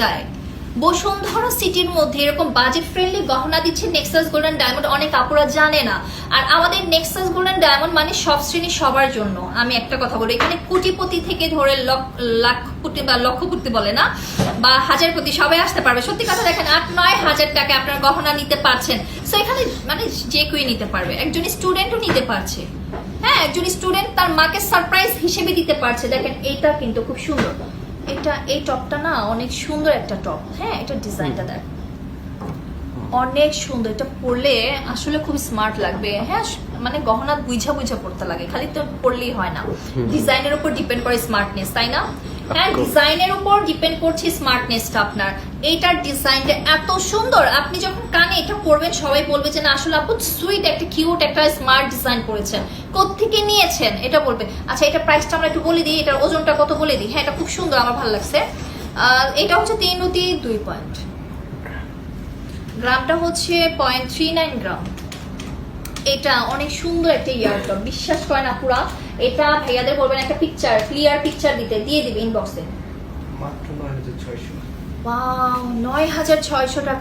যায়। বসুন্ধরা সিটির মধ্যে এরকম বাজেট ফ্রেন্ডলি গহনা দিচ্ছে নেক্সাস গোল্ডেন ডায়মন্ড, অনেক আপুরা জানে না। আর আমাদের নেক্সাস গোল্ডেন ডায়মন্ড মানে সব শ্রেণী সবার জন্য। আমি একটা কথা বলি, এখানে কোটিপতি থেকে ধরে লাখপতি বা লক্ষপতি বলে না, বা হাজারপতি সবাই আসতে পারবে। সত্যি কথা দেখেন, ৮-৯ হাজার টাকা আপনার গহনা নিতে পারছেন। সো এখানে মানে যে কেউ নিতে পারবে, একজন স্টুডেন্টও নিতে পারছে। হ্যাঁ, একজন স্টুডেন্ট তার মাকে সারপ্রাইজ হিসেবে দিতে পারছে। দেখেন এইটা কিন্তু খুব সুন্দর, এটা এই টপটা না অনেক সুন্দর একটা টপ। হ্যাঁ, এটা ডিজাইনটা দেখ অনেক সুন্দর, এটা পরলে আসলে খুব স্মার্ট লাগবে। হ্যাঁ, মানে গহনা বুঝা বুঝা পড়তে লাগে, খালি তো পরলেই হয় না, ডিজাইনের উপর ডিপেন্ড করে স্মার্টনেস, তাই না? হ্যাঁ, ডিজাইনের উপর ডিপেন্ড করছে স্মার্টনেসটা আপনার। এইটার ডিজাইনটা এত সুন্দর, আপনি যখন কানে এটা পরবেন সবাই বলবে যে না আসলে আপু সুইট একটা কিউট একটা স্মার্ট ডিজাইন করেছেন, কোত্থেকে নিয়েছেন এটা বলবে। আচ্ছা, এটা প্রাইসটা আমরা একটু বলে দিই, এটার ওজনটা কত বলে দিই। হ্যাঁ, এটা খুব সুন্দর, আমার ভালো লাগছে। এটা হচ্ছে 3 রুটি 2 পয়েন্ট, গ্রামটা হচ্ছে 0.39 গ্রাম। এটা অনেক সুন্দর একটা ইয়ারটপ, বিশ্বাস করেন আপুরা। এটা ভাইয়াদের বলবেন একটা পিকচার, ক্লিয়ার পিকচার দিয়ে দিবে ইনবক্সে। মাত্র 9600। ওয়াও, 9600 টাকা।